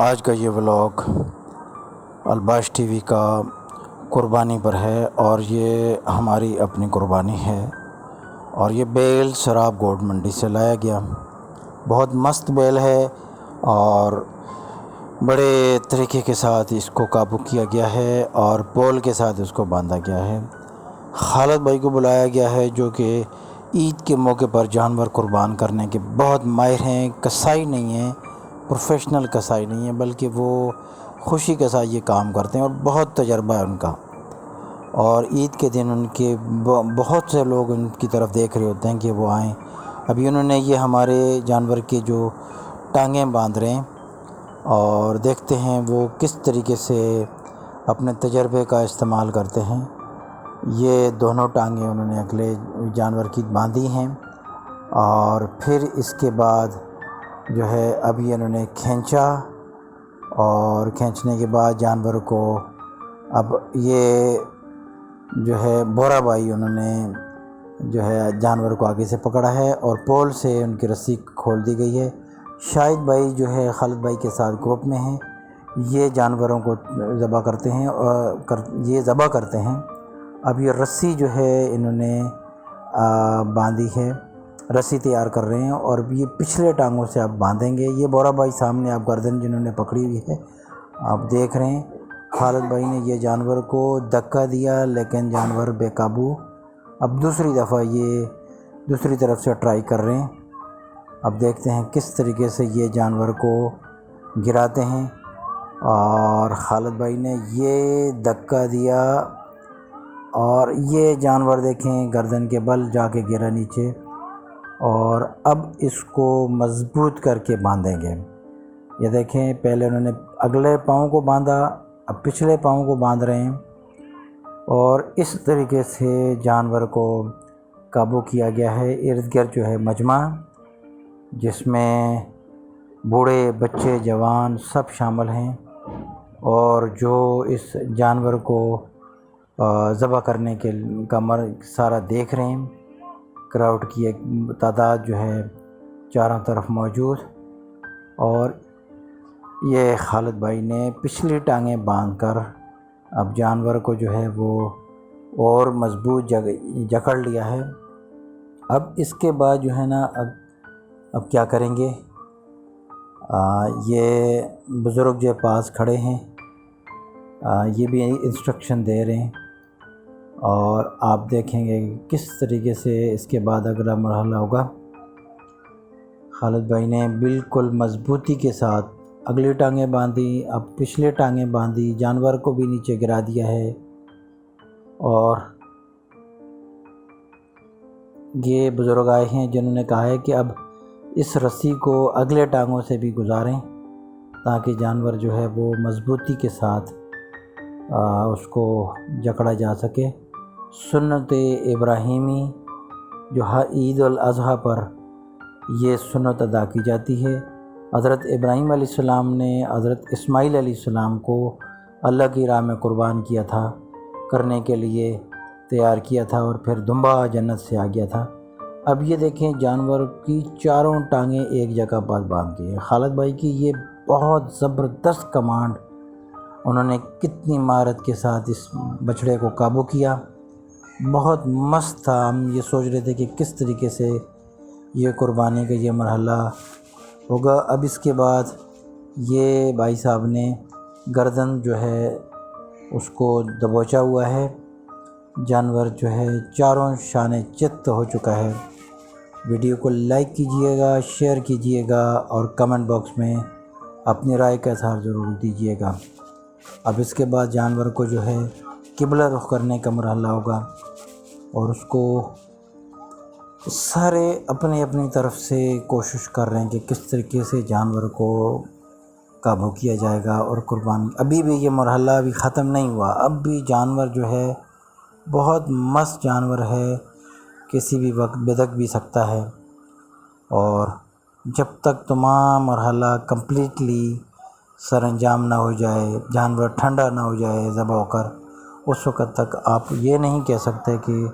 آج کا یہ ولاگ الباش ٹی وی کا قربانی پر ہے، اور یہ ہماری اپنی قربانی ہے، اور یہ بیل سراب گوٹ منڈی سے لایا گیا۔ بہت مست بیل ہے اور بڑے طریقے کے ساتھ اس کو قابو کیا گیا ہے اور پول کے ساتھ اس کو باندھا گیا ہے۔ خالد بھائی کو بلایا گیا ہے جو کہ عید کے موقع پر جانور قربان کرنے کے بہت ماہر ہیں، کسائی نہیں ہیں، پروفیشنل کسائی نہیں ہیں، بلکہ وہ خوشی کے ساتھ یہ کام کرتے ہیں اور بہت تجربہ ہے ان کا۔ اور عید کے دن ان کے بہت سے لوگ ان کی طرف دیکھ رہے ہوتے ہیں کہ وہ آئیں۔ ابھی انہوں نے یہ ہمارے جانور کے جو ٹانگیں باندھ رہے ہیں، اور دیکھتے ہیں وہ کس طریقے سے اپنے تجربے کا استعمال کرتے ہیں۔ یہ دونوں ٹانگیں انہوں نے اگلے جانور کی باندھی ہیں، اور پھر اس کے بعد جو ہے ابھی انہوں نے کھینچا، اور کھینچنے کے بعد جانور کو اب یہ جو ہے بورا بھائی انہوں نے جو ہے جانور کو آگے سے پکڑا ہے اور پول سے ان کی رسی کھول دی گئی ہے۔ شاہد بھائی جو ہے خالد بھائی کے ساتھ گروپ میں ہیں، یہ جانوروں کو ذبح کرتے ہیں اب یہ رسی جو ہے انہوں نے باندھی ہے، رسی تیار کر رہے ہیں، اور یہ پچھلے ٹانگوں سے آپ باندھیں گے۔ یہ بورا بھائی سامنے آپ گردن جنہوں نے پکڑی ہوئی ہے آپ دیکھ رہے ہیں۔ خالد بھائی نے یہ جانور کو دھکا دیا لیکن جانور بے قابو۔ اب دوسری دفعہ یہ دوسری طرف سے ٹرائی کر رہے ہیں۔ اب دیکھتے ہیں کس طریقے سے یہ جانور کو گراتے ہیں، اور خالد بھائی نے یہ دھکا دیا اور یہ جانور دیکھیں گردن کے بل جا کے گرا نیچے، اور اب اس کو مضبوط کر کے باندھیں گے۔ یہ دیکھیں پہلے انہوں نے اگلے پاؤں کو باندھا، اب پچھلے پاؤں کو باندھ رہے ہیں، اور اس طریقے سے جانور کو قابو کیا گیا ہے۔ ارد گرد جو ہے مجمع، جس میں بوڑھے بچے جوان سب شامل ہیں، اور جو اس جانور کو ذبح کرنے کے سارا دیکھ رہے ہیں۔ کراؤڈ کی ایک تعداد جو ہے چاروں طرف موجود، اور یہ خالد بھائی نے پچھلی ٹانگیں باندھ کر اب جانور کو جو ہے وہ اور مضبوط جکڑ لیا ہے۔ اب اس کے بعد جو ہے نا اب کیا کریں گے؟ یہ بزرگ جو پاس کھڑے ہیں یہ بھی انسٹرکشن دے رہے ہیں، اور آپ دیکھیں گے کس طریقے سے اس کے بعد اگلا مرحلہ ہوگا۔ خالد بھائی نے بالکل مضبوطی کے ساتھ اگلی ٹانگیں باندھی، اب پچھلے ٹانگیں باندھی، جانور کو بھی نیچے گرا دیا ہے، اور یہ بزرگ آئے ہیں جنہوں نے کہا ہے کہ اب اس رسی کو اگلے ٹانگوں سے بھی گزاریں تاکہ جانور جو ہے وہ مضبوطی کے ساتھ اس کو جکڑا جا سکے۔ سنت ابراہیمی جو عید الاضحیٰ پر یہ سنت ادا کی جاتی ہے۔ حضرت ابراہیم علیہ السلام نے حضرت اسماعیل علیہ السلام کو اللہ کی راہ میں قربان کیا تھا، کرنے کے لیے تیار کیا تھا، اور پھر دمبا جنت سے آ گیا تھا۔ اب یہ دیکھیں جانور کی چاروں ٹانگیں ایک جگہ پر باندھ دی ہے۔ خالد بھائی کی یہ بہت زبردست کمانڈ، انہوں نے کتنی مہارت کے ساتھ اس بچڑے کو قابو کیا، بہت مست تھا۔ ہم یہ سوچ رہے تھے کہ کس طریقے سے یہ قربانی کا یہ مرحلہ ہوگا۔ اب اس کے بعد یہ بھائی صاحب نے گردن جو ہے اس کو دبوچا ہوا ہے، جانور جو ہے چاروں شانے چت ہو چکا ہے۔ ویڈیو کو لائک کیجئے گا، شیئر کیجئے گا، اور کمنٹ باکس میں اپنی رائے کا اظہار ضرور دیجئے گا۔ اب اس کے بعد جانور کو جو ہے قبلہ رخ کرنے کا مرحلہ ہوگا، اور اس کو سارے اپنی اپنی طرف سے کوشش کر رہے ہیں کہ کس طریقے سے جانور کو قابو کیا جائے گا اور قربانی۔ ابھی بھی یہ مرحلہ ابھی ختم نہیں ہوا، اب بھی جانور جو ہے بہت مست جانور ہے، کسی بھی وقت بدک بھی سکتا ہے، اور جب تک تمام مرحلہ کمپلیٹلی سر انجام نہ ہو جائے، جانور ٹھنڈا نہ ہو جائے ذبح ہو کر، اس وقت تک آپ یہ نہیں کہہ سکتے کہ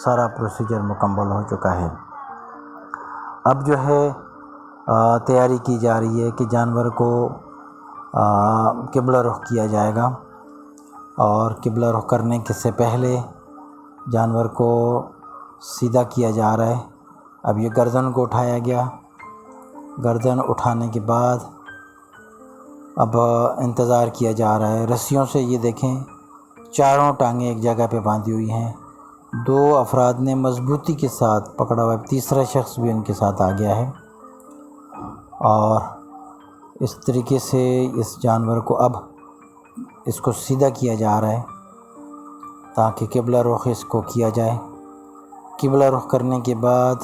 سارا پروسیجر مکمل ہو چکا ہے۔ اب جو ہے تیاری کی جا رہی ہے کہ جانور کو قبلہ رخ کیا جائے گا، اور قبلہ رخ کرنے کے سے پہلے جانور کو سیدھا کیا جا رہا ہے۔ اب یہ گردن کو اٹھایا گیا، گردن اٹھانے کے بعد اب انتظار کیا جا رہا ہے۔ رسیوں سے یہ دیکھیں چاروں ٹانگیں ایک جگہ پہ باندھی ہوئی ہیں، 2 افراد نے مضبوطی کے ساتھ پکڑا ہوا ہے، تیسرا شخص بھی ان کے ساتھ آ گیا ہے، اور اس طریقے سے اس جانور کو اب اس کو سیدھا کیا جا رہا ہے تاکہ قبلہ رخ اس کو کیا جائے۔ قبلہ رخ کرنے کے بعد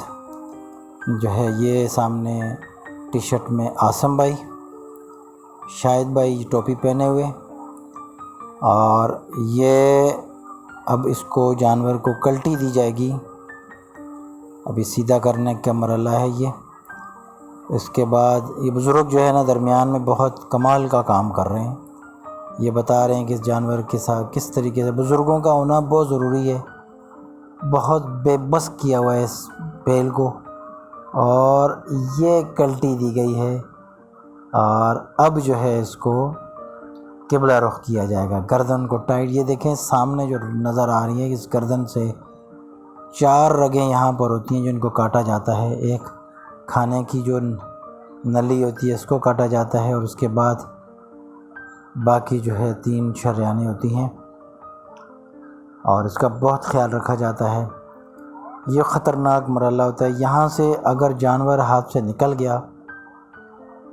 جو ہے یہ سامنے ٹی شرٹ میں عاصم بھائی، شاہد بھائی ٹوپی پہنے ہوئے، اور یہ اب اس کو جانور کو کلٹی دی جائے گی۔ ابھی سیدھا کرنے کا مرحلہ ہے یہ۔ اس کے بعد یہ بزرگ جو ہے نا درمیان میں بہت کمال کا کام کر رہے ہیں، یہ بتا رہے ہیں کہ اس جانور کے ساتھ کس طریقے سے بزرگوں کا ہونا بہت ضروری ہے۔ بہت بے بس کیا ہوا ہے اس بیل کو، اور یہ کلٹی دی گئی ہے، اور اب جو ہے اس کو قبلہ رخ کیا جائے گا۔ گردن کو ٹائٹ، یہ دیکھیں سامنے جو نظر آ رہی ہے، اس گردن سے 4 رگیں یہاں پر ہوتی ہیں جن کو کاٹا جاتا ہے۔ ایک کھانے کی جو نلی ہوتی ہے اس کو کاٹا جاتا ہے، اور اس کے بعد باقی جو ہے 3 شریانیں ہوتی ہیں، اور اس کا بہت خیال رکھا جاتا ہے۔ یہ خطرناک مرحلہ ہوتا ہے، یہاں سے اگر جانور ہاتھ سے نکل گیا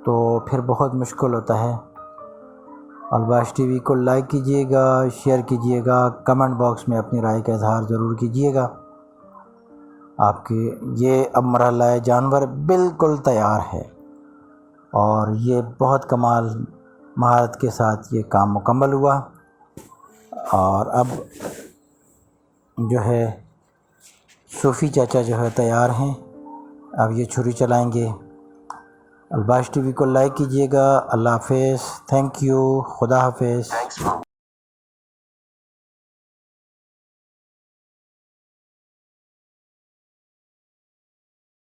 تو پھر بہت مشکل ہوتا ہے۔ الباش ٹی وی کو لائک کیجئے گا، شیئر کیجئے گا، کمنٹ باکس میں اپنی رائے کا اظہار ضرور کیجئے گا۔ آپ کے یہ اب مرحلہ ہے، جانور بالکل تیار ہے، اور یہ بہت کمال مہارت کے ساتھ یہ کام مکمل ہوا، اور اب جو ہے صوفی چاچا جو ہے تیار ہیں، اب یہ چھری چلائیں گے۔ الباش ٹی وی کو لائک کیجئے گا۔ اللہ حافظ، تھینک یو، خدا حافظ۔